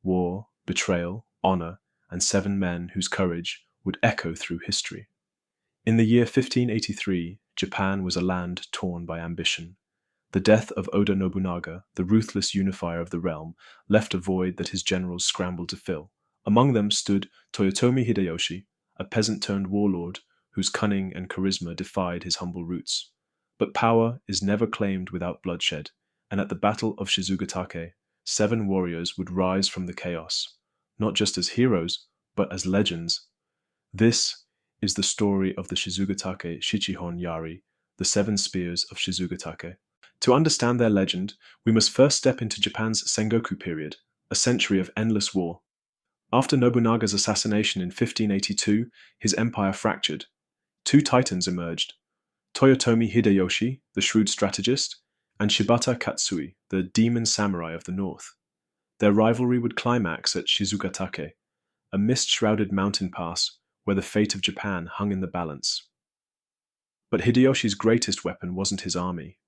war, betrayal, honor, and 7 men whose courage would echo through history. In the year 1583, Japan was a land torn by ambition. The death of Oda Nobunaga, the ruthless unifier of the realm, left a void that his generals scrambled to fill. Among them stood Toyotomi Hideyoshi, a peasant-turned-warlord whose cunning and charisma defied his humble roots. But power is never claimed without bloodshed, and at the Battle of Shizugatake, 7 warriors would rise from the chaos, not just as heroes, but as legends. This is the story of the Shizugatake Shichihon Yari, the 7 Spears of Shizugatake. To understand their legend, we must first step into Japan's Sengoku period, a century of endless war. After Nobunaga's assassination in 1582, his empire fractured. 2 titans emerged: Toyotomi Hideyoshi, the shrewd strategist, and Shibata Katsui, the demon samurai of the north. Their rivalry would climax at Shizugatake, a mist-shrouded mountain pass where the fate of Japan hung in the balance. But Hideyoshi's greatest weapon wasn't his army.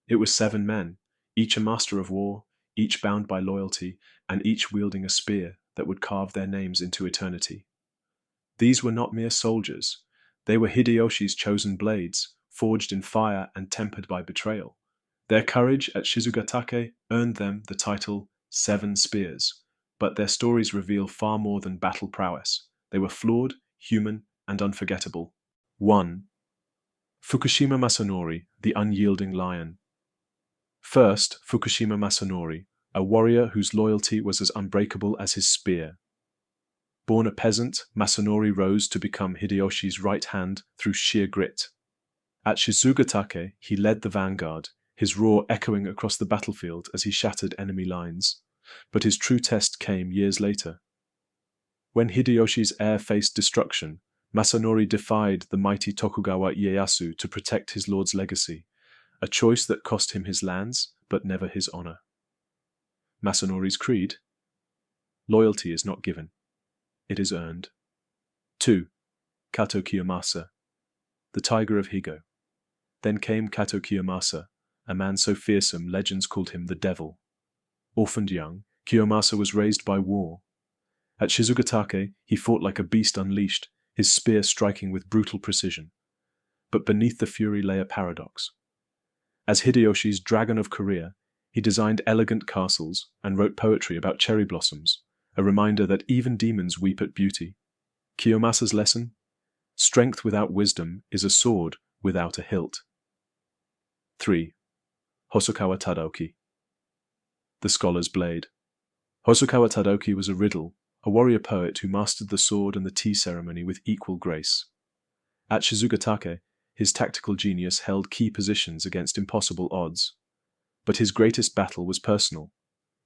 It was 7 men, each a master of war, each bound by loyalty, and each wielding a spear that would carve their names into eternity. These were not mere soldiers. They were Hideyoshi's chosen blades, forged in fire and tempered by betrayal. Their courage at Shizugatake earned them the title 7 Spears, but their stories reveal far more than battle prowess. They were flawed, human, and unforgettable. 1. Fukushima Masanori, the unyielding lion. First, Fukushima Masanori, a warrior whose loyalty was as unbreakable as his spear. Born a peasant, Masanori rose to become Hideyoshi's right hand through sheer grit. At Shizugatake, he led the vanguard, his roar echoing across the battlefield as he shattered enemy lines. But his true test came years later. When Hideyoshi's heir faced destruction, Masanori defied the mighty Tokugawa Ieyasu to protect his lord's legacy, a choice that cost him his lands, but never his honor. Masanori's creed? Loyalty is not given. It is earned. 2. Katoh Kiyomasa, the tiger of Higo. Then came Katoh Kiyomasa, a man so fearsome legends called him the devil. Orphaned young, Kiyomasa was raised by war. At Shizugatake, he fought like a beast unleashed, his spear striking with brutal precision. But beneath the fury lay a paradox. As Hideyoshi's Dragon of Korea, he designed elegant castles and wrote poetry about cherry blossoms, a reminder that even demons weep at beauty. Kiyomasa's lesson? Strength without wisdom is a sword without a hilt. 3. Hosokawa Tadaoki, the scholar's blade. Hosokawa Tadaoki was a riddle, a warrior poet who mastered the sword and the tea ceremony with equal grace. At Shizugatake, his tactical genius held key positions against impossible odds. But his greatest battle was personal.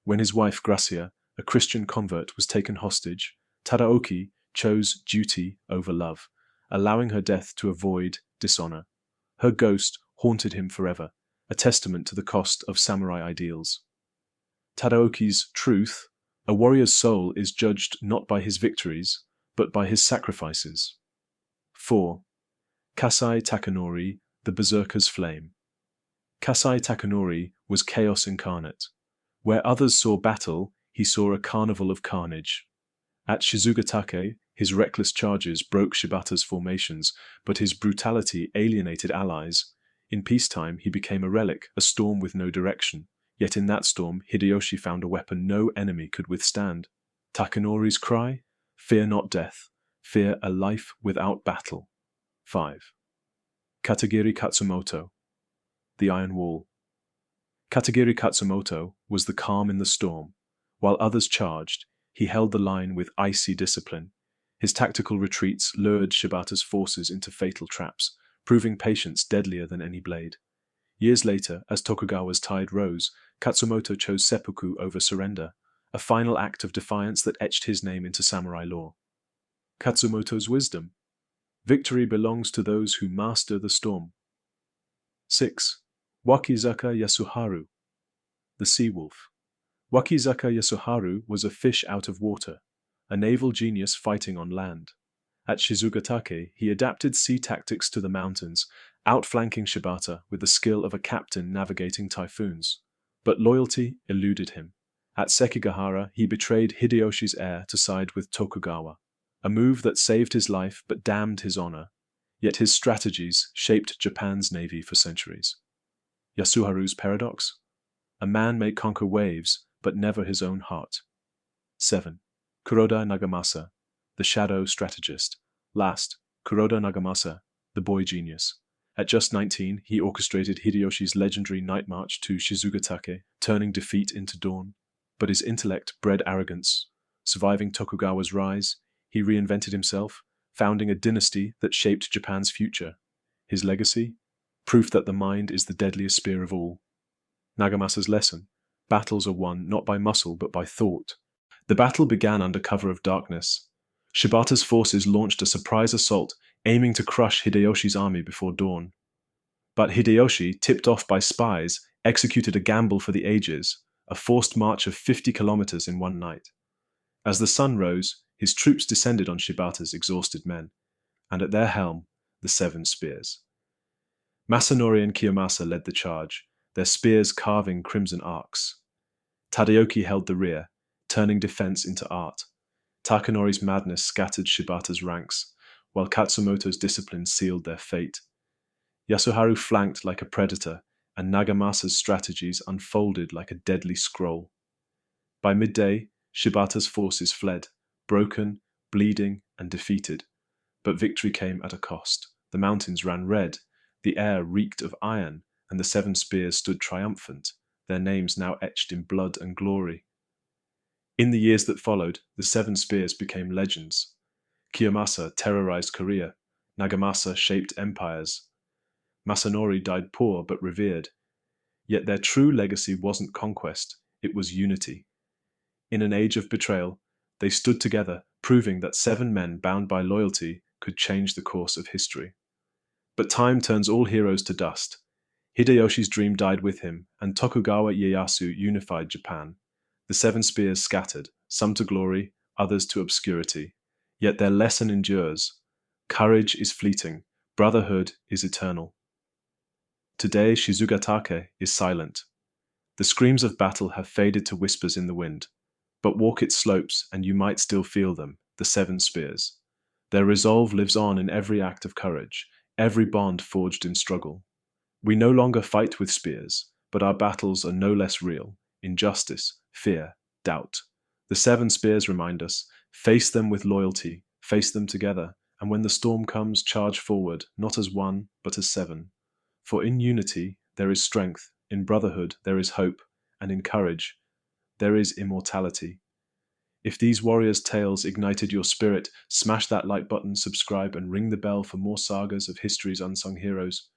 When his wife Gracia, a Christian convert, was taken hostage, Tadaoki chose duty over love, allowing her death to avoid dishonor. Her ghost haunted him forever, a testament to the cost of samurai ideals. Tadaoki's truth: a warrior's soul is judged not by his victories, but by his sacrifices. 4. Kasai Takanori, the Berserker's Flame. Kasai Takanori was chaos incarnate. Where others saw battle, he saw a carnival of carnage. At Shizugatake, his reckless charges broke Shibata's formations, but his brutality alienated allies. In peacetime, he became a relic, a storm with no direction. Yet in that storm, Hideyoshi found a weapon no enemy could withstand. Takanori's cry? Fear not death. Fear a life without battle. 5. Katagiri Katsumoto, the Iron Wall. Katagiri Katsumoto was the calm in the storm. While others charged, he held the line with icy discipline. His tactical retreats lured Shibata's forces into fatal traps, proving patience deadlier than any blade. Years later, as Tokugawa's tide rose, Katsumoto chose seppuku over surrender, a final act of defiance that etched his name into samurai lore. Katsumoto's wisdom: victory belongs to those who master the storm. 6. Wakizaka Yasuharu, the Sea Wolf. Wakizaka Yasuharu was a fish out of water, a naval genius fighting on land. At Shizugatake, he adapted sea tactics to the mountains, outflanking Shibata with the skill of a captain navigating typhoons. But loyalty eluded him. At Sekigahara, he betrayed Hideyoshi's heir to side with Tokugawa, a move that saved his life but damned his honor. Yet his strategies shaped Japan's navy for centuries. Yasuharu's paradox? A man may conquer waves, but never his own heart. 7. Kuroda Nagamasa, the shadow strategist. Last, Kuroda Nagamasa, the boy genius. At just 19, he orchestrated Hideyoshi's legendary night march to Shizugatake, turning defeat into dawn. But his intellect bred arrogance. Surviving Tokugawa's rise, he reinvented himself, founding a dynasty that shaped Japan's future. His legacy? Proof that the mind is the deadliest spear of all. Nagamasa's lesson? Battles are won not by muscle but by thought. The battle began under cover of darkness. Shibata's forces launched a surprise assault, aiming to crush Hideyoshi's army before dawn. But Hideyoshi, tipped off by spies, executed a gamble for the ages, a forced march of 50 kilometers in one night. As the sun rose, his troops descended on Shibata's exhausted men, and at their helm, the Seven Spears. Masanori and Kiyomasa led the charge, their spears carving crimson arcs. Tadaoki held the rear, turning defense into art. Takanori's madness scattered Shibata's ranks, while Katsumoto's discipline sealed their fate. Yasuharu flanked like a predator, and Nagamasa's strategies unfolded like a deadly scroll. By midday, Shibata's forces fled, broken, bleeding, and defeated. But victory came at a cost. The mountains ran red, the air reeked of iron, and the Seven Spears stood triumphant, their names now etched in blood and glory. In the years that followed, the Seven Spears became legends. Kiyomasa terrorized Korea. Nagamasa shaped empires. Masanori died poor but revered. Yet their true legacy wasn't conquest, it was unity. In an age of betrayal, they stood together, proving that 7 men bound by loyalty could change the course of history. But time turns all heroes to dust. Hideyoshi's dream died with him, and Tokugawa Ieyasu unified Japan. The Seven Spears scattered, some to glory, others to obscurity. Yet their lesson endures. Courage is fleeting, brotherhood is eternal. Today, Shizugatake is silent. The screams of battle have faded to whispers in the wind. But walk its slopes, and you might still feel them, the Seven Spears. Their resolve lives on in every act of courage, every bond forged in struggle. We no longer fight with spears, but our battles are no less real: injustice, fear, doubt. The Seven Spears remind us, face them with loyalty, face them together, and when the storm comes, charge forward, not as one, but as 7. For in unity there is strength, in brotherhood there is hope, and in courage there is immortality. If these warriors' tales ignited your spirit, smash that like button, subscribe, and ring the bell for more sagas of history's unsung heroes.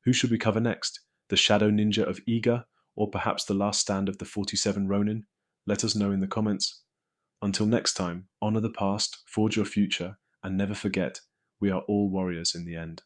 Who should we cover next? The Shadow Ninja of Iga, or perhaps the last stand of the 47 Ronin? Let us know in the comments. Until next time, honor the past, forge your future, and never forget, we are all warriors in the end.